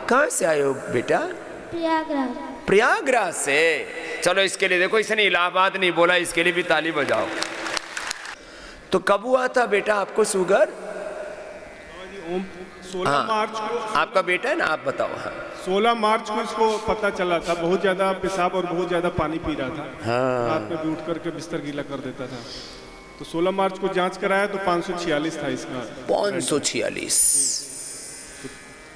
कहाँ से आए हो बेटा? प्रयागराज। प्रयागराज से। चलो इसके लिए देखो, इसने इलाहाबाद नहीं बोला, इसके लिए भी ताली बजाओ। तो कब हुआ था बेटा आपको शुगर? 16 मार्च को। आपका बेटा है ना, आप बताओ। हाँ 16 मार्च को इसको पता चला था। बहुत ज्यादा पेशाब और बहुत ज्यादा पानी पी रहा था। हाँ। रात में भी उठ करके बिस्तर गीला कर देता था। तो 16 मार्च को जांच कराया तो 546 था इसका। 546।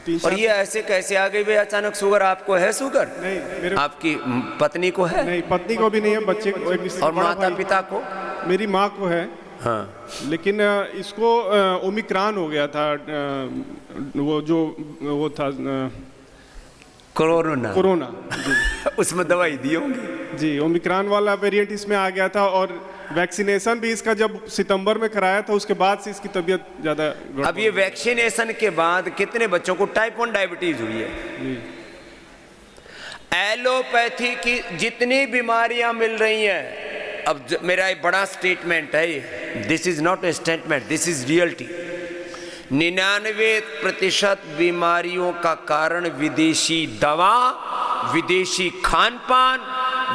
तीन और चार- ये ऐसे कैसे आ गई भाई अचानक शुगर? आपको है शुगर? नहीं, मेरे आपकी पत्नी को है? नहीं, पत्नी को भी नहीं है, बच्चे को एक और बड़ा माता भाई- पिता को? मेरी माँ को है। हाँ। लेकिन इसको ओमिक्रॉन हो गया था। वो था कोरोना। कोरोना। उसमें दवाई दी होंगी। जी, ओमिक्रॉन वाला वेरिएंट इसमें आ गया था। और वैक्सीनेशन भी इसका जब सितंबर में कराया था, उसके बाद से इसकी तबीयत ज़्यादा अब ये वैक्सीनेशन के बाद कितने बच्चों को टाइप 1 डायबिटीज हुई है? जी। एलोपैथी की जितनी बीमारियां मिल रही हैं, अब मेरा एक बड़ा स्टेटमेंट है, this is not a statement, this is reality. 99% बीमारियों का कारण विदेशी दवा, विदेशी खान पान,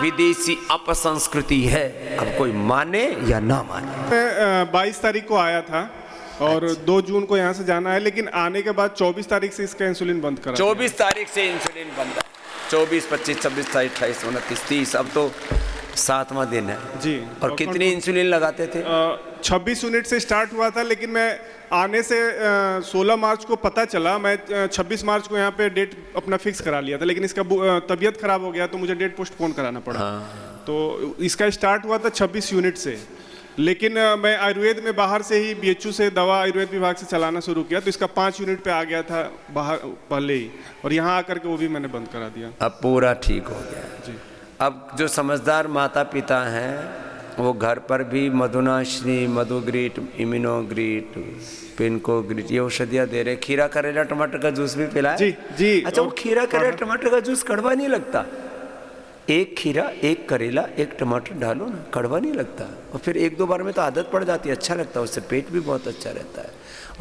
विदेशी अपसंस्कृति है। अब कोई माने या ना माने। मैं 22 तारीख को आया था और 2 जून को यहाँ से जाना है। लेकिन आने के बाद 24 तारीख से इसका इंसुलिन बंद करा। 24 तारीख से इंसुलिन बंद है। 24, 25, 26, 27, 28, 29, 30, अब तो 7वां दिन है जी। और कितनी इंसुलिन लगाते थे? 26 यूनिट से स्टार्ट हुआ था। लेकिन मैं आने से 16 मार्च को पता चला। मैं 26 मार्च को यहाँ पे डेट अपना फिक्स करा लिया था। लेकिन इसका तबीयत खराब हो गया तो मुझे डेट पोस्टपोन कराना पड़ा। हाँ। तो इसका स्टार्ट हुआ था 26 यूनिट से। लेकिन मैं आयुर्वेद में बाहर से ही BHU से दवा आयुर्वेद विभाग से चलाना शुरू किया तो इसका 5 यूनिट पे आ गया था बाहर पहले ही। और यहाँ आकर के वो भी मैंने बंद करा दिया। अब पूरा ठीक हो गया जी। अब जो समझदार माता पिता हैं वो घर पर भी मधुनाश्री, मधुग्रीट, इम्यूनोग्रीट, पिनकोग्रीट ये औषधियाँ दे रहे। खीरा करेला टमाटर का जूस भी पिलाए? जी जी। अच्छा, वो खीरा करेला टमाटर का जूस कड़वा नहीं लगता? एक खीरा, एक करेला, एक टमाटर डालो ना, कड़वा नहीं लगता। और फिर 1-2 बार में तो आदत पड़ जाती है, अच्छा लगता है, उससे पेट भी बहुत अच्छा रहता है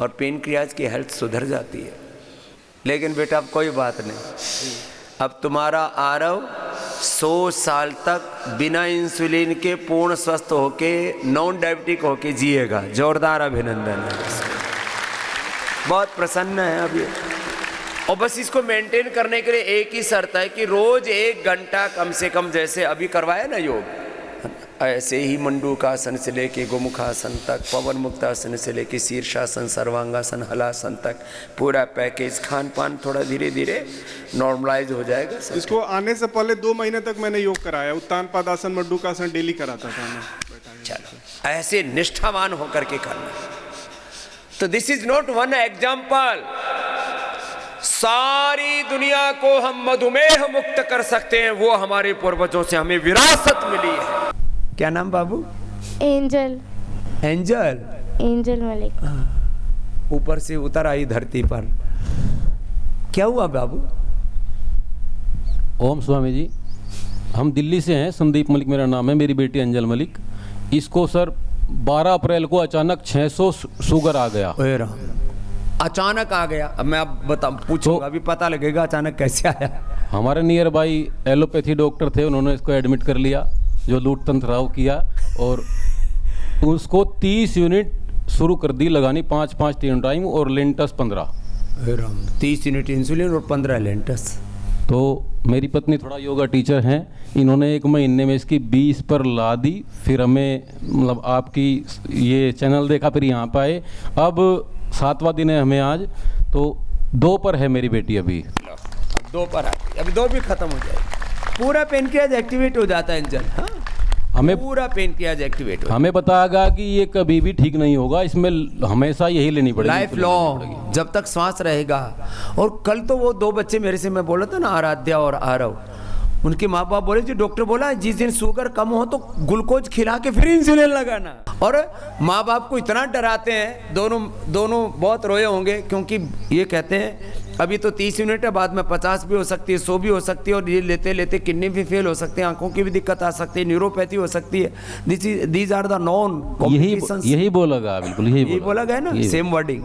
और पेनक्रियाज की हेल्थ सुधर जाती है। लेकिन बेटा अब कोई बात नहीं, अब तुम्हारा आरव 100 साल तक बिना इंसुलिन के पूर्ण स्वस्थ होके, नॉन डायबिटिक होके जिएगा। जोरदार अभिनंदन है। बहुत प्रसन्न है अब ये। और बस इसको मेंटेन करने के लिए एक ही शर्त है कि रोज 1 घंटा कम से कम, जैसे अभी करवाया ना योग, ऐसे ही मंडूकासन से लेके गोमुखासन तक, पवन मुक्तासन से लेके शीर्षासन, सर्वांगासन, हलासन तक पूरा पैकेज। खान पान थोड़ा धीरे धीरे नॉर्मलाइज हो जाएगा सब। इसको आने से पहले 2 महीने तक मैंने योग कराया। उत्तान पादासन, मंडूकासन डेली कराता था मैं। चलो ऐसे निष्ठावान होकर के करना। तो this is not one example, सारी दुनिया को हम मधुमेह मुक्त कर सकते हैं। वो हमारे पूर्वजों से हमें विरासत मिली है। क्या नाम बाबू? एंजल। एंजल? एंजल मलिक। ऊपर से उतर आई धरती पर। क्या हुआ बाबू? ओम स्वामी जी, हम दिल्ली से हैं। संदीप मलिक मेरा नाम है, मेरी बेटी अंजल मलिक। इसको सर 12 अप्रैल को अचानक 600 शुगर आ गया। ओए राम, अचानक आ गया। अब मैं पूछूंगा, अभी पता लगेगा अचानक कैसे आया। हमारे नियर बाई एलोपैथी डॉक्टर थे, उन्होंने इसको एडमिट कर लिया, जो लूट तंत्र राव किया, और उसको 30 यूनिट शुरू कर दी लगानी, 5-5 3 टाइम, और लेंटस 15। 30 यूनिट इंसुलिन और 15 लेंटस। तो मेरी पत्नी थोड़ा योगा टीचर हैं, इन्होंने 1 महीने में इसकी 20 पर ला दी। फिर हमें मतलब आपकी ये चैनल देखा, फिर यहाँ पे आए। अब 7वां दिन है हमें आज। तो 2 पर है मेरी बेटी अभी। अब 2 पर आती, अभी 2 भी खत्म हो जाएगी। पूरा पेनक्रियाज एक्टिवेट हो जाता है अंजल। हाँ, हमें पूरा पेनक्रियाज एक्टिवेट हो। हमें बताया गया कि ये कभी भी ठीक नहीं होगा, इसमें हमेशा यही लेनी पड़ेगी, लाइफ लॉन्ग, जब तक सांस रहेगा। और कल तो वो 2 बच्चे मेरे से, मैं बोला था ना, आराध्या और आरव, उनके माँ बाप बोले, जो डॉक्टर बोला जिस दिन शुगर कम हो तो ग्लूकोज खिला के फिर इंसुलिन लगाना। और माँ बाप को इतना डराते हैं, दोनों बहुत रोए होंगे, क्योंकि ये कहते हैं अभी तो 30 यूनिट है, बाद में 50 भी हो सकती है, 100 भी हो सकती है, और ये लेते लेते किडनी भी फेल हो सकते हैं, आंखों की भी दिक्कत आ सकती है, न्यूरोपैथी हो सकती है। These are the non complications. यही बोला गया, बिल्कुल यही बोला गया ना, सेम वर्डिंग।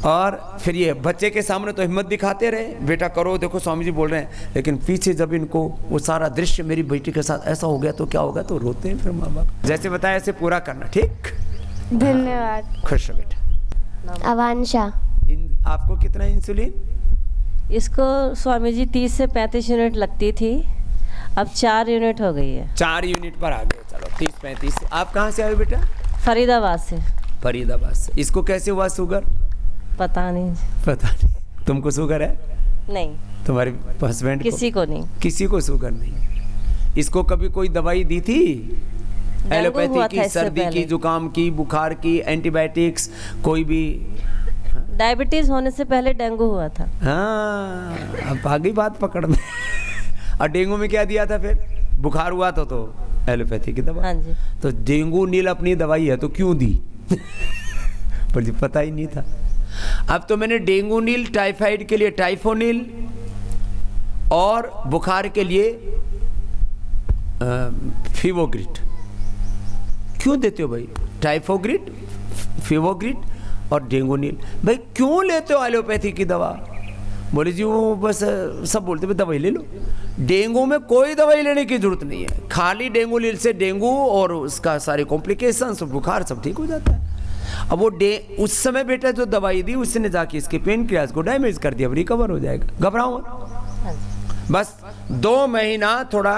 और फिर ये बच्चे के सामने तो हिम्मत दिखाते रहे, बेटा करो, देखो स्वामी जी बोल रहे हैं, लेकिन पीछे जब इनको वो सारा दृश्य मेरी बेटी के साथ ऐसा हो गया तो क्या होगा, तो रोते हैं फिर माँ बाप। जैसे बताया ऐसे पूरा करना, ठीक। धन्यवाद। खुश हो बेटा। अवांशा। आपको कितना इंसुलिन? इसको स्वामी जी 30 से 35 यूनिट लगती थी, अब 4 यूनिट हो गई है। 4 यूनिट पर आ गए, चलो 30-35। आप कहाँ से आए बेटा? फरीदाबाद से। फरीदाबाद से। इसको कैसे हुआ शुगर? पता नहीं। पता नहीं। तुमको शुगर है? नहीं, तुम्हारे हस्बैंड किसी को नहीं। किसी को शुगर नहीं। इसको कभी कोई दवाई दी थी? एलोपैथी हुआ था की, इससे सर्दी की, पहले। जुकाम की, बुखार की, एंटीबायोटिक्स कोई भी? डायबिटीज होने से पहले डेंगू हुआ था। हाँ, अब आ गई बात पकड़ में। और डेंगू में क्या दिया था फिर? बुखार हुआ तो एलोपैथी की दवा। हाँ जी। तो डेंगू नील अपनी दवाई है तो क्यों दी? पर जी पता ही नहीं था। अब तो मैंने डेंगू नील, टाइफाइड के लिए टाइफोनिल और बुखार के लिए फीवोग्रिट। क्यों देते हो भाई? टाइफोग्रिट, फीवोग्रिट और डेंगू नील। भाई क्यों लेते हो एलोपैथी की दवा? बोले जी वो बस सब बोलते भाई दवाई ले लो। डेंगू में कोई दवाई लेने की जरूरत नहीं है, खाली डेंगू नील से डेंगू और उसका सारे कॉम्प्लिकेशंस, बुखार सब ठीक हो जाता है। अब वो उस समय बेटा जो दवाई दी उसने जाके इसके पेनक्रियाज को डैमेज कर दिया, अब रिकवर हो जाएगा, घबराओ मत। बस 2 महीना थोड़ा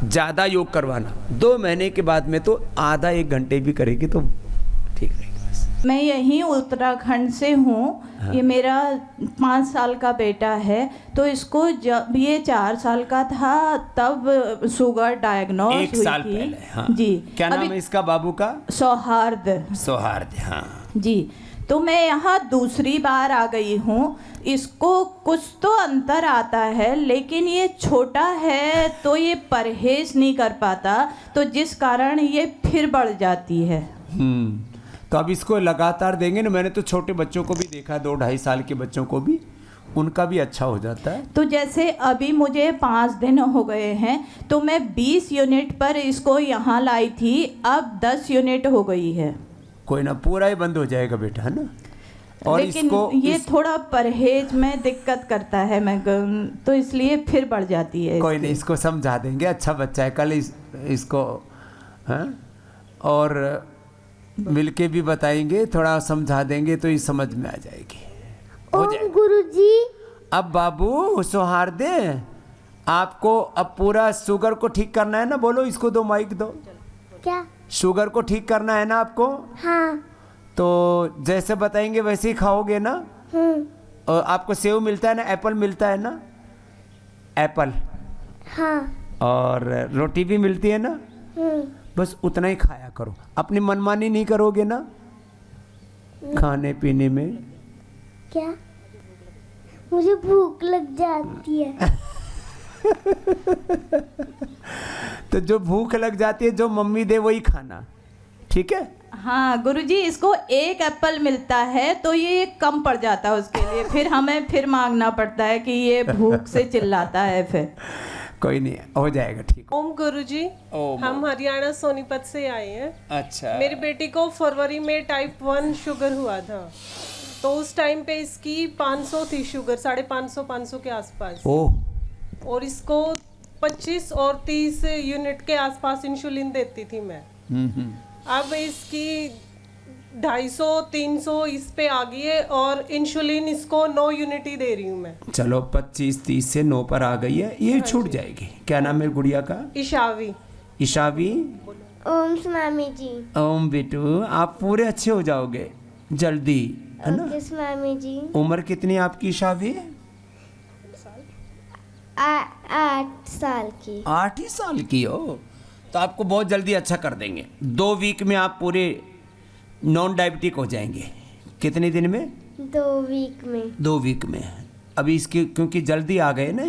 ज़्यादा योग करवाना, 2 महीने के बाद में तो आधा 1 घंटे भी करेगी तो ठीक रहेगी। मैं यहीं उत्तराखंड से हूँ। हाँ। ये मेरा 5 साल का बेटा है, तो इसको जब ये 4 साल का था तब शुगर डायग्नोज हुई 1 साल थी। पहले। हाँ। जी। क्या नाम अभी है इसका बाबू का? सौहार्द। सौहार्द। हाँ जी। तो मैं यहाँ दूसरी बार आ गई हूँ। इसको कुछ तो अंतर आता है, लेकिन ये छोटा है तो ये परहेज नहीं कर पाता, तो जिस कारण ये फिर बढ़ जाती है। तो अब इसको लगातार देंगे ना। मैंने तो छोटे बच्चों को भी देखा, 2-2.5 साल के बच्चों को भी, उनका भी अच्छा हो जाता है। तो जैसे अभी मुझे 5 दिन हो गए हैं, तो मैं 20 यूनिट पर इसको यहाँ लाई थी, अब 10 यूनिट हो गई है। कोई ना, पूरा ही बंद हो जाएगा बेटा, है ना। और लेकिन इसको ये थोड़ा परहेज में दिक्कत करता है, मैं तो इसलिए फिर बढ़ जाती है। कोई नहीं, इसको समझा देंगे, अच्छा बच्चा है, कल इसको हाँ और मिलके भी बताएंगे, थोड़ा समझा देंगे तो ये समझ में आ जाएगी। हो ओम जाएगा। गुरुजी। अब बाबू सौहार्द, आपको अब पूरा शुगर को ठीक करना है ना। बोलो इसको, दो माइक दो। क्या? शुगर को ठीक करना है ना आपको, हाँ। तो जैसे बताएंगे वैसे ही खाओगे ना। और आपको सेव मिलता है ना, एप्पल मिलता है ना, एप्पल, हाँ। और रोटी भी मिलती है ना। बस उतना ही खाया करो, अपनी मनमानी नहीं करोगे ना खाने पीने में। क्या? मुझे भूख लग जाती है। तो जो भूख लग जाती है, जो मम्मी दे वही खाना, ठीक है। हाँ गुरुजी, इसको 1 एप्पल मिलता है तो ये कम पड़ जाता है उसके लिए, फिर हमें फिर मांगना पड़ता है कि ये भूख से चिल्लाता है फिर। कोई नहीं, हो जाएगा ठीक। ओम गुरुजी, हम हरियाणा सोनीपत से आए हैं। अच्छा। मेरी बेटी को फरवरी में टाइप 1 शुगर हुआ था, तो उस टाइम पे इसकी 500 थी शुगर, 550 के आसपास। ओह। और इसको 25 और 30 यूनिट के आसपास इंसुलिन देती थी मैं। अब इसकी 250-300 इस पे आ गई है, और इंसुलिन इसको 9 यूनिट ही दे रही हूँ मैं। चलो 25-30 से 9 पर आ गई है, ये छूट जाएगी। क्या नाम है गुड़िया का? ईशावी। ईशावी। ओम स्वामी जी। ओम बेटू, आप पूरे अच्छे हो जाओगे जल्दी, है ना। ओके स्वामी जी। उम्र कितनी है आपकी ईशावी? 8 साल की। 8 ही साल की हो तो आपको बहुत जल्दी अच्छा कर देंगे। 2 वीक में आप पूरे नॉन डायबिटिक हो जाएंगे। कितने दिन में? 2 वीक में। 2 वीक में। अभी इसकी क्योंकि जल्दी आ गए ना,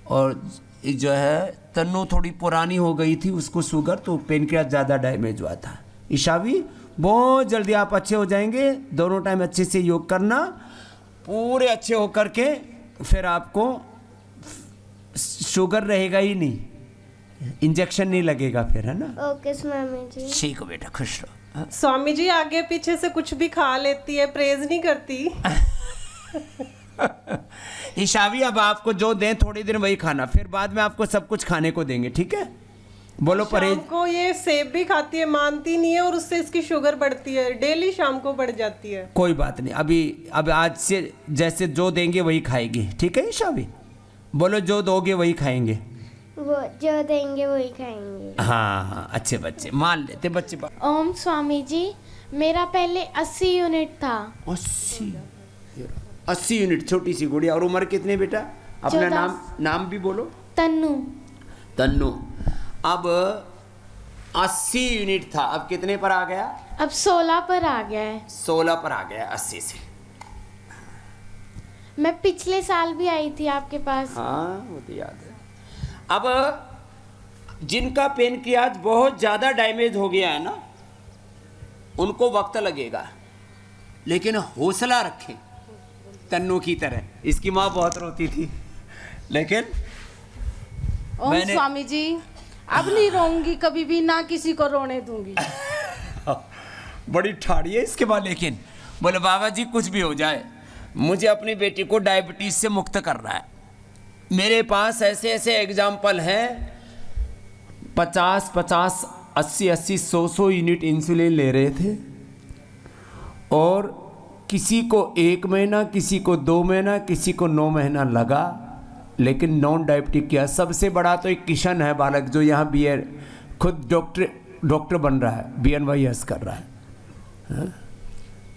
और जो है तन्नू थोड़ी पुरानी हो गई थी उसको शुगर, तो पेनक्रियास ज़्यादा डैमेज हुआ था। ईशावी, बहुत जल्दी आप अच्छे हो जाएंगे। दोनों टाइम अच्छे से योग करना, पूरे अच्छे हो करके फिर आपको शुगर रहेगा ही नहीं, इंजेक्शन नहीं लगेगा फिर, है ना। ओके स्वामी जी। ठीक हो बेटा, खुश रहो। स्वामी जी आगे पीछे से कुछ भी खा लेती है, प्रेज नहीं करती। ईशावी अब आपको जो दें थोड़ी देर वही खाना, फिर बाद में आपको सब कुछ खाने को देंगे, ठीक है? बोलो परहेज। शाम को ये सेब भी खाती है, मानती नहीं है, और उससे इसकी शुगर बढ़ती है, डेली शाम को बढ़ जाती है। कोई बात नहीं, अब आज से जैसे जो देंगे वही खाएगी, ठीक है ईशावी? बोलो जो दोगे वही खाएंगे। वो जो देंगे वही खाएंगे। हाँ अच्छे बच्चे, मान लेते बच्चे। ओम स्वामी जी, मेरा पहले 80 यूनिट था। 80 यूनिट, छोटी सी गुड़िया। और उम्र कितने बेटा? अपना 14। नाम भी बोलो। तन्नू। तन्नू। अब 80 यूनिट था, अब कितने पर आ गया? अब 16 पर आ गया है। 16 पर आ गया 80 से। मैं पिछले साल भी आई थी आपके पास। हाँ वो तो याद है। अब जिनका पेनक्रियाज बहुत ज़्यादा डैमेज हो गया है ना, उनको वक्त लगेगा, लेकिन हौसला रखें तन्नू की तरह। इसकी माँ बहुत रोती थी, लेकिन ओम स्वामी जी, अब नहीं रोऊंगी कभी भी, ना किसी को रोने दूंगी। बड़ी ठाड़ी है इसके बाद। लेकिन बोले बाबा जी कुछ भी हो जाए, मुझे अपनी बेटी को डायबिटीज से मुक्त करना है। मेरे पास ऐसे ऐसे एग्जाम्पल हैं, 50-50, 80-80, 100-100 यूनिट इंसुलिन ले रहे थे, और किसी को 1 महीना, किसी को 2 महीना, किसी को 9 महीना लगा, लेकिन नॉन डायबिटिक किया। सबसे बड़ा तो एक किशन है बालक, जो यहाँ खुद डॉक्टर बन रहा है, BNYS कर रहा है। हाँ?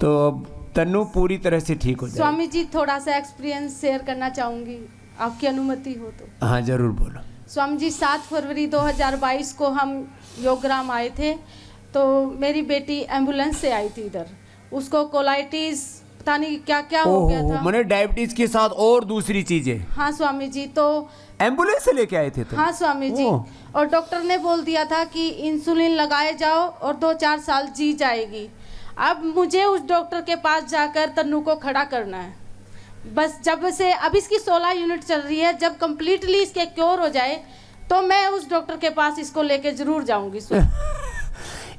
तो अब तन्नू पूरी तरह से ठीक हो जाए। स्वामी जी थोड़ा सा एक्सपीरियंस शेयर करना चाहूंगी, आपकी अनुमति हो तो। हाँ जरूर बोलो। स्वामी जी 7 फरवरी 2022 को हम योगग्राम आए थे, तो मेरी बेटी एम्बुलेंस से आई थी इधर, उसको कोलाइटिस पता नहीं क्या क्या हो गया था। मैंने डायबिटीज के साथ और दूसरी चीजें। हाँ स्वामी जी, तो एम्बुलेंस से लेके आए थे तो? हाँ स्वामी जी, और डॉक्टर ने बोल दिया था कि इंसुलिन लगाए जाओ और 2-4 साल जी जाएगी। अब मुझे उस डॉक्टर के पास जाकर तन्नू को खड़ा करना है बस। जब से अब इसकी 16 यूनिट चल रही है, जब कंप्लीटली इसके क्योर हो जाए तो मैं उस डॉक्टर के पास इसको लेके जरूर जाऊंगी।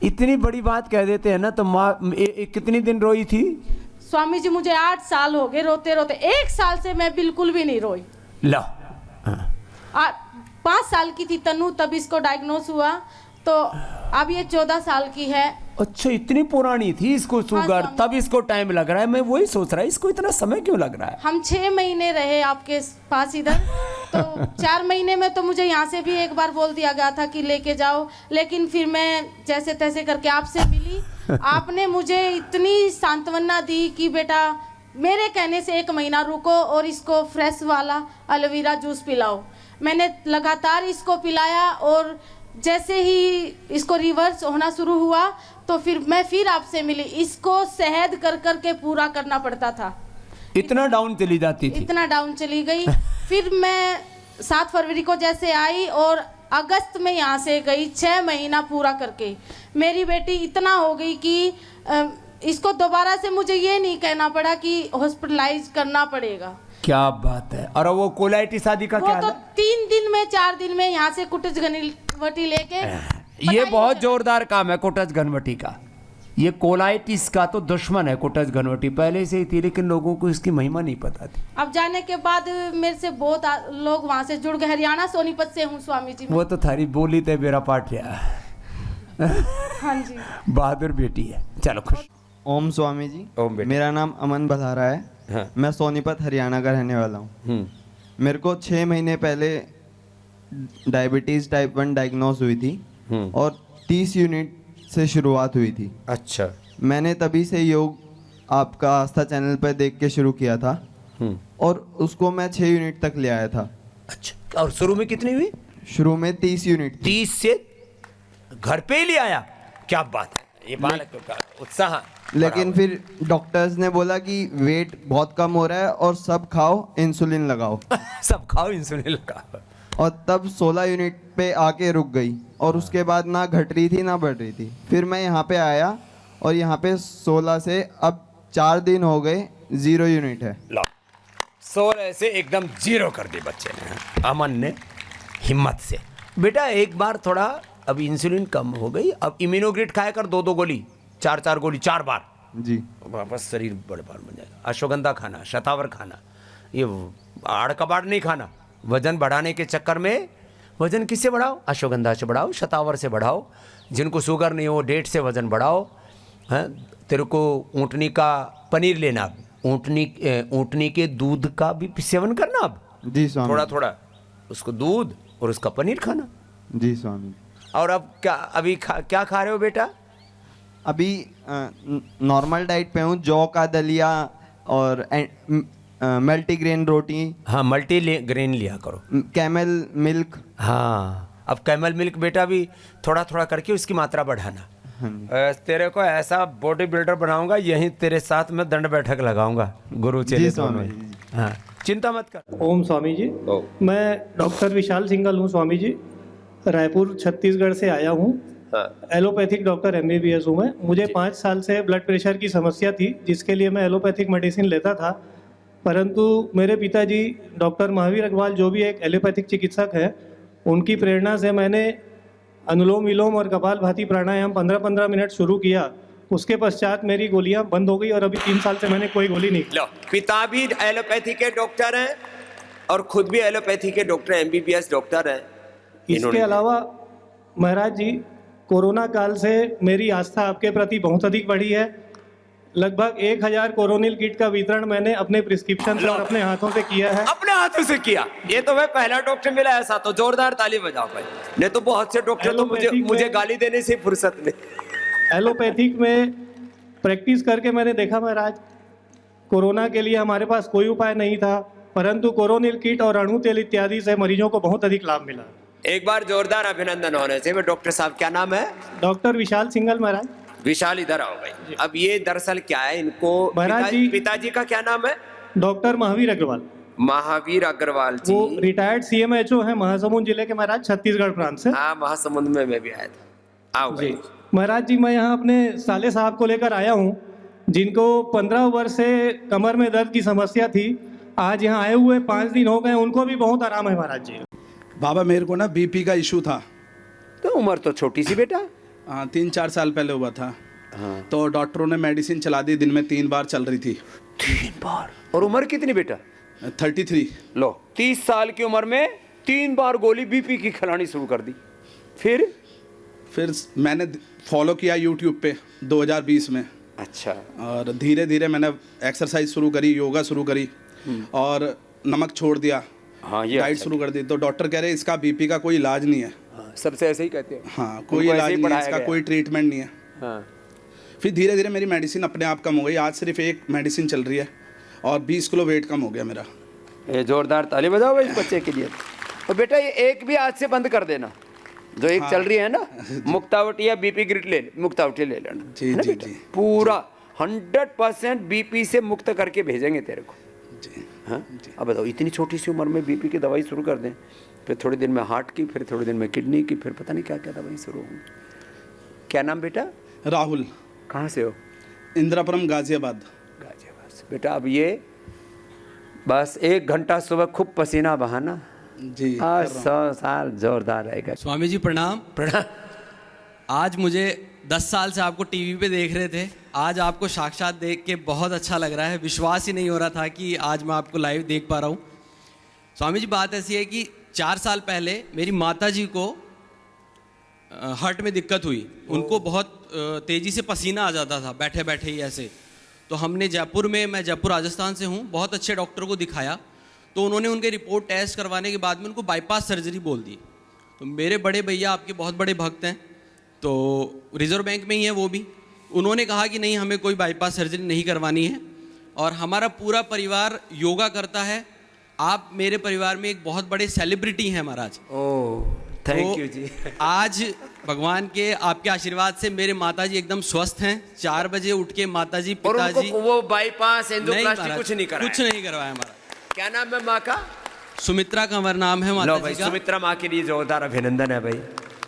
इतनी बड़ी बात कह देते हैं ना, तो माँ कितनी दिन रोई थी? स्वामी जी मुझे 8 साल हो गए रोते रोते, 1 साल से मैं बिल्कुल भी नहीं रोई। लो 5 साल की थी तन्नू तब इसको डायग्नोस हुआ, तो अब ये 14 साल की है। अच्छा, इतनी पुरानी थी इसको शुगर, तब इसको टाइम लग रहा है। मैं वही सोच रहा है इसको इतना समय क्यों लग रहा है। हम 6 महीने रहे आपके पास इधर, तो 4 महीने में तो मुझे यहाँ से भी एक बार बोल दिया गया था कि लेके जाओ, लेकिन फिर मैं जैसे तैसे करके आपसे मिली। आपने मुझे इतनी सांत्वना दी कि बेटा मेरे कहने से 1 महीना रुको और इसको फ्रेश वाला एलोवेरा जूस पिलाओ। मैंने लगातार इसको पिलाया, और जैसे ही इसको रिवर्स होना शुरू हुआ तो फिर मैं फिर आपसे मिली। इसको शहद कर कर के पूरा करना पड़ता था, इतना डाउन चली जाती थी, इतना डाउन चली गई। फिर मैं 7 फरवरी को जैसे आई और अगस्त में यहाँ से गई, 6 महीना पूरा करके मेरी बेटी इतना हो गई कि इसको दोबारा से मुझे ये नहीं कहना पड़ा कि हॉस्पिटलाइज करना पड़ेगा। क्या बात है। और वो कोलाइटिस आदि का क्या वो तो 3 दिन में 4 दिन में यहाँ से कुटज घनवटी लेके, ये बहुत जोरदार काम है कुटज घनवटी का। ये कोलाइटिस का तो दुश्मन है कुटज घनवटी, पहले से ही थी, लेकिन लोगों को इसकी महिमा नहीं पता थी। अब जाने के बाद मेरे से बहुत लोग वहाँ से जुड़ गए। हरियाणा सोनीपत से हूँ स्वामी जी। वो तो थारी बोली थे मेरा पाठ रहा। हाँ जी, बहादुर बेटी है। चलो खुश। ओम स्वामी जी। ओम बेटा। मेरा नाम अमन बधारा है। हाँ। मैं सोनीपत हरियाणा का रहने वाला हूँ। मेरे को 6 महीने पहले डायबिटीज़ टाइप 1 डायग्नोस हुई थी, और 30 यूनिट से शुरुआत हुई थी। अच्छा। मैंने तभी से योग आपका आस्था चैनल पर देख के शुरू किया था, और उसको मैं 6 यूनिट तक ले आया था। अच्छा, और शुरू में कितनी हुई? शुरू में 30 यूनिट। 30 से घर पे ही ले आया। क्या बात है, ये बालक का उत्साह। लेकिन फिर डॉक्टर्स ने बोला कि वेट बहुत कम हो रहा है और सब खाओ, इंसुलिन लगाओ। सब खाओ, इंसुलिन लगाओ। और तब 16 यूनिट पे आके रुक गई, और उसके बाद ना घट रही थी ना बढ़ रही थी। फिर मैं यहाँ पे आया, और यहाँ पे 16 से अब 4 दिन हो गए 0 यूनिट है। 16 से एकदम 0 कर दी बच्चे ने, अमन ने हिम्मत से। बेटा एक बार थोड़ा अब इंसुलिन कम हो गई, अब इम्यूनोग्रिड खाया कर 2-2 गोली 4 गोली 4 बार, जी वापस शरीर बड़बार बन जाएगा। अश्वगंधा खाना, शतावर खाना, ये आड़ कबाड़ नहीं खाना। वजन बढ़ाने के चक्कर में वजन किससे बढ़ाओ? अश्वगंधा से बढ़ाओ, शतावर से बढ़ाओ। जिनको शुगर नहीं हो डेट से वजन बढ़ाओ। हैं, तेरे को ऊँटनी का पनीर लेना, ऊँटनी के दूध का भी सेवन करना अब, जी स्वामी। थोड़ा थोड़ा उसको दूध और उसका पनीर खाना। जी स्वामी। और अब क्या अभी क्या खा रहे हो बेटा? अभी नॉर्मल डाइट पे हूँ, जौ का दलिया और मल्टीग्रेन रोटी। हाँ, मल्टी ग्रेन लिया करो। Camel milk. हाँ, अब कैमल मिल्क बेटा भी थोड़ा थोड़ा करके उसकी मात्रा बढ़ाना। तेरे को ऐसा बॉडी बिल्डर बनाऊंगा, यहीं तेरे साथ में दंड बैठक लगाऊंगा गुरु चेले दोनों में। हाँ, चिंता मत कर। ओम स्वामी जी। मैं डॉक्टर विशाल सिंघल हूँ स्वामी जी, रायपुर छत्तीसगढ़ से आया हूँ। एलोपैथिक डॉक्टर MBBS हूँ मैं। मुझे 5 साल से ब्लड प्रेशर की समस्या थी, जिसके लिए मैं एलोपैथिक मेडिसिन लेता था। परंतु मेरे पिताजी डॉक्टर महावीर अग्रवाल, जो भी एक एलोपैथिक चिकित्सक हैं, उनकी प्रेरणा से मैंने अनुलोम विलोम और कपालभाति प्राणायाम 15-15 मिनट शुरू किया। उसके पश्चात मेरी गोलियां बंद हो गई और अभी 3 साल से मैंने कोई गोली नहीं लो, पिता भी एलोपैथी के डॉक्टर हैं और खुद भी एलोपैथी के डॉक्टर MBBS डॉक्टर हैं। इसके अलावा महाराज जी, कोरोना काल से मेरी आस्था आपके प्रति बहुत अधिक बढ़ी है। लगभग 1000 कोरोनिल किट का वितरण मैंने अपने प्रिस्क्रिप्शन से और अपने हाथों से किया है। अपने हाथों से किया? ये तो मैं पहला डॉक्टर मिला ऐसा, तो जोरदार ताली बजाओ भाई। नहीं तो बहुत से डॉक्टर तो मुझे गाली देने से फुर्सत नहीं। एलोपैथिक में प्रैक्टिस करके मैंने देखा महाराज, कोरोना के लिए हमारे पास कोई उपाय नहीं था, परंतु कोरोनिल किट और अणु तेल इत्यादि से मरीजों को बहुत अधिक लाभ मिला। एक बार जोरदार अभिनंदन होने से। डॉक्टर साहब क्या नाम है? डॉक्टर विशाल सिंघल महाराज। विशाल इधर आओ भाई। अब ये दरअसल क्या है, इनको पिताजी का क्या नाम है? डॉक्टर महावीर अग्रवाल। महावीर अग्रवाल जी, वो रिटायर्ड CMHO है महासमुंद जिले के महाराज, छत्तीसगढ़ प्रांत से। हाँ, महासमुंद में मैं भी आया था। आओ भाई। महाराज जी, मैं यहाँ अपने साले साहब को लेकर आया हूँ, जिनको 15 वर्ष से कमर में दर्द की समस्या थी। आज यहाँ आए हुए 5 दिन हो गए, उनको भी बहुत आराम है महाराज जी। बाबा, मेरे को ना BP का इशू था। तो उम्र तो छोटी सी बेटा। हाँ, 3-4 साल पहले हुआ था। हाँ। तो डॉक्टरों ने मेडिसिन चला दी, दिन में 3 बार चल रही थी। 3 बार? और उम्र कितनी बेटा? 33। लो, 30 साल की उम्र में 3 बार गोली BP की खिलानी शुरू कर दी। फिर मैंने फॉलो किया YouTube पे 2020 में। अच्छा। और धीरे धीरे मैंने एक्सरसाइज शुरू करी, योगा शुरू करी और नमक छोड़ दिया। हाँ, ये डाइट शुरू कर दी। तो डॉक्टर कह रहे इसका BP का कोई इलाज नहीं है। हाँ, सबसे ऐसे ही कहते हैं। हाँ, कोई इलाज नहीं है इसका, कोई ट्रीटमेंट नहीं है। हाँ। फिर धीरे धीरे मेरी मेडिसिन अपने आप कम हो गई। आज सिर्फ एक मेडिसिन चल रही है और 20 किलो वेट कम हो गया मेरा। ये जोरदार ताली बजाओ भाई इस बच्चे के लिए। और बेटा, ये एक भी आज से बंद कर देना, जो एक चल रही है ना, मुक्तावटी या BP ग्रिट मुक्तावटी ले लेना। जी जी जी। पूरा 100% BP से मुक्त करके भेजेंगे तेरे को। जी। हाँ, अब बताओ, इतनी छोटी सी उम्र में BP की दवाई शुरू कर दें, फिर थोड़ी दिन में हार्ट की, फिर थोड़ी दिन में किडनी की, फिर पता नहीं क्या क्या दवाई शुरू होगी। क्या नाम बेटा? राहुल। कहाँ से हो? इंदिरापुरम, गाजियाबाद। गाजियाबाद से। बेटा, अब ये बस 1 घंटा सुबह खूब पसीना बहाना जी, 100 साल जोरदार रहेगा। स्वामी जी प्रणाम। प्रणाम। आज मुझे 10 साल से आपको टीवी पे देख रहे थे, आज आपको साक्षात देख के बहुत अच्छा लग रहा है। विश्वास ही नहीं हो रहा था कि आज मैं आपको लाइव देख पा रहा हूँ। स्वामी जी, बात ऐसी है कि 4 साल पहले मेरी माता जी को हार्ट में दिक्कत हुई। उनको बहुत तेज़ी से पसीना आ जाता था बैठे बैठे ही ऐसे। तो हमने जयपुर में, मैं जयपुर राजस्थान से हूँ, बहुत अच्छे डॉक्टर को दिखाया। तो उन्होंने उनके रिपोर्ट टेस्ट करवाने के बाद में उनको बाईपास सर्जरी बोल दी। तो मेरे बड़े भैया आपके बहुत बड़े भक्त हैं, तो रिजर्व बैंक में ही है वो भी। उन्होंने कहा कि नहीं, हमें कोई बाईपास सर्जरी नहीं करवानी है और हमारा पूरा परिवार योगा करता है। आप मेरे परिवार में एक बहुत बड़े सेलिब्रिटी हैं महाराज। ओह, थैंक यू जी। आज भगवान के आपके आशीर्वाद से मेरे माताजी एकदम स्वस्थ हैं। 4 बजे उठ के माताजी, पिताजी, वो बाईपास एंजियोप्लास्टी कुछ नहीं कराया? कुछ नहीं करवाया हमारा। क्या नाम है माँ का? सुमित्रा कंवर नाम है माता जी का। सुमित्रा माँ के लिए जोरदार अभिनंदन है भाई,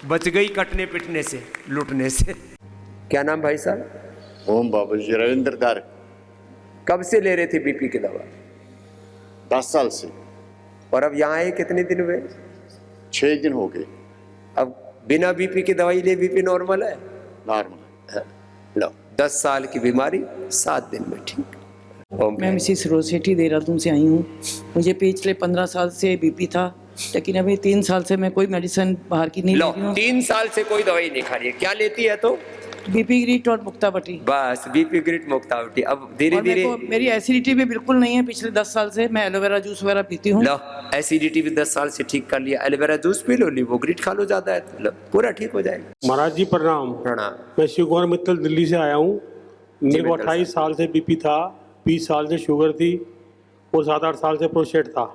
बच गई कटने पिटने से, लूटने से। क्या नाम भाई साहब? ओम बाबू जी, रविंद्र गार्ग। कब से ले रहे थे BP की दवा? 10 साल से। और अब यहाँ आए कितने दिन हुए? 6 दिन हो गए। अब बिना BP की दवाई लिए BP नॉर्मल है? नॉर्मल है। लो, 10 साल की बीमारी 7 दिन में ठीक। मैं मिसिस रोसेटी देहरादून से आई हूँ। मुझे पिछले 15 साल से बीपी था, लेकिन अभी 3 साल से मैं कोई मेडिसिन बाहर की नहीं ले रही हूँ। 3 साल से कोई दवाई नहीं खा रही है, क्या लेती है तो? बीपी ग्रिट और मुक्तावटी। बस बीपी ग्रिट मुक्तावटी। अब धीरे धीरे मेरी एसिडिटी भी बिल्कुल नहीं है पिछले 10 साल से। मैं एलोवेरा जूस वगैरह पीती हूँ। लो एसिडिटी भी 10 साल से ठीक कर लिया, एलोवेरा जूस पी लो, नींबू ग्रिट खा लो, ज्यादा है तो लो, पूरा ठीक हो जाएगा। महाराज जी प्रणाम। प्रणाम। मैं शिव कुमार मित्तल दिल्ली से आया हूँ। मेरे को 28 साल से बीपी था, 20 साल से शुगर थी और 7-8 साल से प्रोस्टेट था।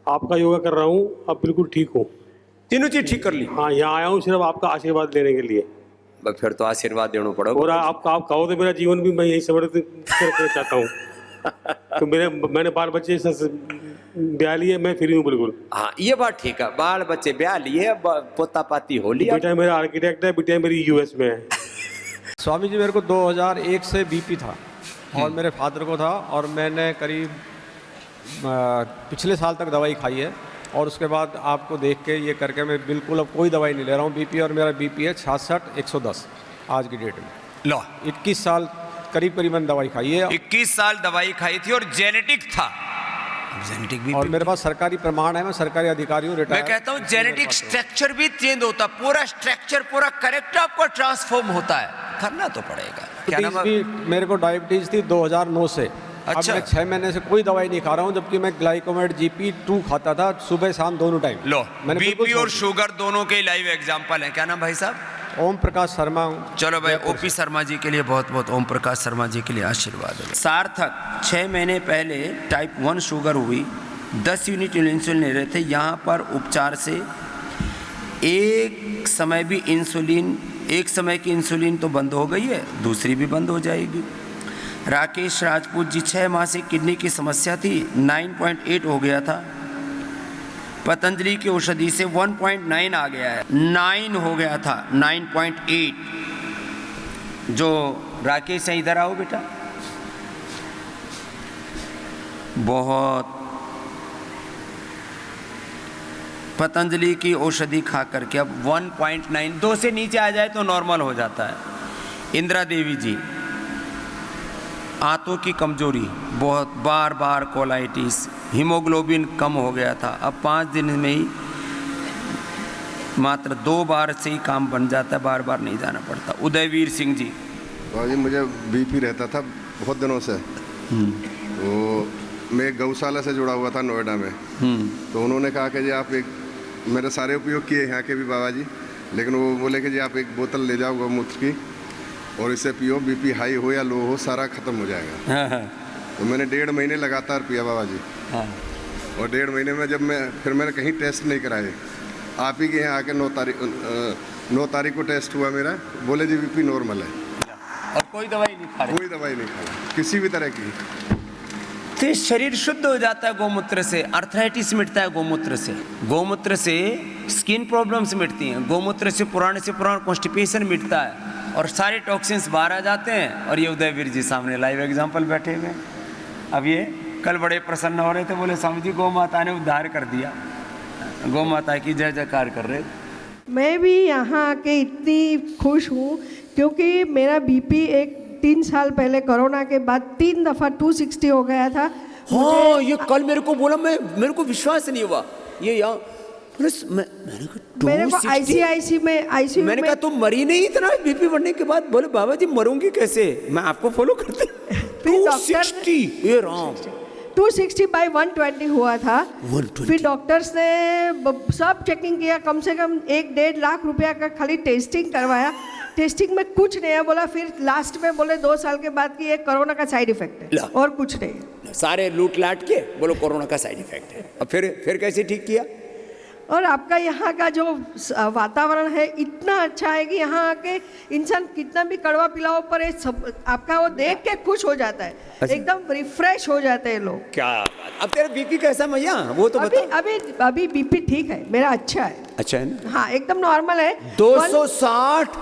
आपका योगा कर रहा हूँ, अब बिल्कुल ठीक हूँ। तीनों चीज ठीक कर ली? हाँ, यहाँ आया हूँ सिर्फ आपका आशीर्वाद लेने के लिए। फिर तो आशीर्वाद देना पड़ेगा। और आप कहो तो मेरा जीवन भी मैं यही समर्पित करना चाहता हूँ। तो मैंने बाल बच्चे ब्याह लिए, मैं फ्री हूँ बिल्कुल। हाँ ये बात ठीक है, बाल बच्चे ब्याह लिए, पोता पाती हो लिया। बेटा मेरा आर्किटेक्ट है, बेटा मेरी यूएस में है। स्वामी जी मेरे को 2001 से बीपी था और मेरे फादर को था, और मैंने करीब पिछले साल तक दवाई खाई है, और उसके बाद आपको देख के ये करके मैं बिल्कुल अब कोई दवाई नहीं ले रहा हूँ बीपी। और मेरा बीपी है 66/110 आज की डेट में। लो 21 साल करीबन दवाई खाई है। 21 साल दवाई खाई थी और जेनेटिक था। जेनेटिक भी, और मेरे पास सरकारी प्रमाण है, मैं सरकारी अधिकारी हूँ, रिटायर। मैं कहता हूँ जेनेटिक स्ट्रक्चर भी चेंज होता, पूरा स्ट्रक्चर पूरा करेक्ट आपको ट्रांसफॉर्म होता है, करना तो पड़ेगा। क्या नाम है? भी मेरे को डायबिटीज थी 2009 से। अच्छा। अब मैं 6 महीने से कोई दवाई नहीं खा रहा हूँ, जबकि मैं ग्लाइकोमेट GP2 खाता था सुबह शाम दोनों टाइम। लो बीपी और शुगर दोनों के लाइव एग्जांपल हैं। क्या नाम भाई साहब? ओम प्रकाश शर्मा। चलो भाई ओपी शर्मा जी के लिए बहुत बहुत, ओम प्रकाश शर्मा जी के लिए आशीर्वाद है। सार्थक 6 महीने पहले टाइप 1 शुगर हुई, 10 यूनिट इंसुलिन ले रहे थे। यहाँ पर उपचार से एक समय की इंसुलिन तो बंद हो गई है, दूसरी भी बंद हो जाएगी। राकेश राजपूत जी 6 माह से किडनी की समस्या थी, 9.8 हो गया था। पतंजलि की औषधि से 1.9 आ गया है, 9 हो गया था, 9.8। जो राकेश है इधर आओ बेटा। बहुत पतंजलि की औषधि खा करके अब 1.9, 2 से नीचे आ जाए तो नॉर्मल हो जाता है। इंदिरा देवी जी आंतों की कमजोरी, बहुत बार कोलाइटिस, हीमोग्लोबिन कम हो गया था, अब 5 दिन में ही मात्र 2 बार से ही काम बन जाता है, बार नहीं जाना पड़ता। उदयवीर सिंह जी। जी मुझे बीपी रहता था बहुत दिनों से, तो मैं गौशाला से जुड़ा हुआ था नोएडा में। तो उन्होंने कहा कि जी आप मेरे सारे उपयोग किए यहाँ के भी बाबा जी, लेकिन वो बोले कि जी आप एक बोतल ले जाओ गौमूत्र की और इसे पियो, बीपी हाई हो या लो हो सारा खत्म हो जाएगा। तो मैंने 1.5 महीने लगातार पिया बाबा जी। और 1.5 महीने में जब मैंने कहीं टेस्ट नहीं कराए, आप ही के यहाँ आके 9 तारीख को टेस्ट हुआ मेरा, बोले जी बीपी नॉर्मल है। और कोई दवाई नहीं खा रहे? कोई दवाई नहीं खा रहा किसी भी तरह की। तो शरीर शुद्ध हो जाता है गोमूत्र से, अर्थराइटिस मिटता है गोमूत्र से, गोमूत्र से स्किन प्रॉब्लम्स मिटती हैं, गोमूत्र से पुराना कॉन्स्टिपेशन मिटता है और सारे टॉक्सिन्स बाहर आ जाते हैं। और ये उदयवीर जी सामने लाइव एग्जांपल बैठे हुए। अब ये कल बड़े प्रसन्न हो रहे थे, बोले स्वामी जी गौ माता ने उद्धार कर दिया, गौ माता की जय जयकार कर रहे। मैं भी यहाँ आके इतनी खुश हूँ क्योंकि मेरा बीपी 3 साल पहले कोरोना के बाद 3 दफ़ा 260 हो गया था। हाँ ये कल मेरे को बोला, मेरे को विश्वास नहीं हुआ। ये यहाँ मेरे को ICIC में मैंने कहा तुम मरी नहीं इतना बीपी बढ़ने के बाद? बोले बाबा जी मरूंगी कैसे, मैं आपको फॉलो करते। 260 ये राम 260/120 हुआ था। 120। फिर डॉक्टर्स ने सब चेकिंग किया, कम से कम 1-1.5 लाख रुपया का खाली टेस्टिंग करवाया। टेस्टिंग में कुछ नहीं है बोला, फिर लास्ट में बोले 2 साल के बाद कि ये कोरोना का साइड इफेक्ट है और कुछ नहीं। सारे लूट लाट के बोलो कोरोना का साइड इफेक्ट है। अब फिर कैसे ठीक किया? और आपका यहाँ का जो वातावरण है इतना अच्छा है कि यहाँ आके इंसान कितना भी कड़वा पिलाओ पर सब आपका वो देख के खुश हो जाता है। अच्छा। एकदम रिफ्रेश हो जाते हैं लोग। क्या बात। अब तेरा बीपी कैसा मैया, वो तो बता। अभी बीपी ठीक है मेरा, अच्छा है। अच्छा है ना? हाँ एकदम नॉर्मल है। 260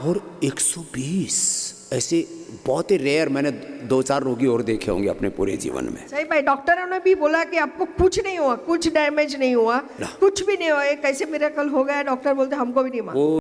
और 120 ऐसे बहुत ही रेयर, मैंने 2-4 रोगी और देखे होंगे अपने पूरे जीवन में। सही भाई, डॉक्टरों ने भी बोला कि आपको कुछ नहीं हुआ, कुछ डैमेज नहीं हुआ, कुछ भी नहीं हुआ। कैसे मिरेकल हो गया, डॉक्टर बोलते हमको भी नहीं मालूम।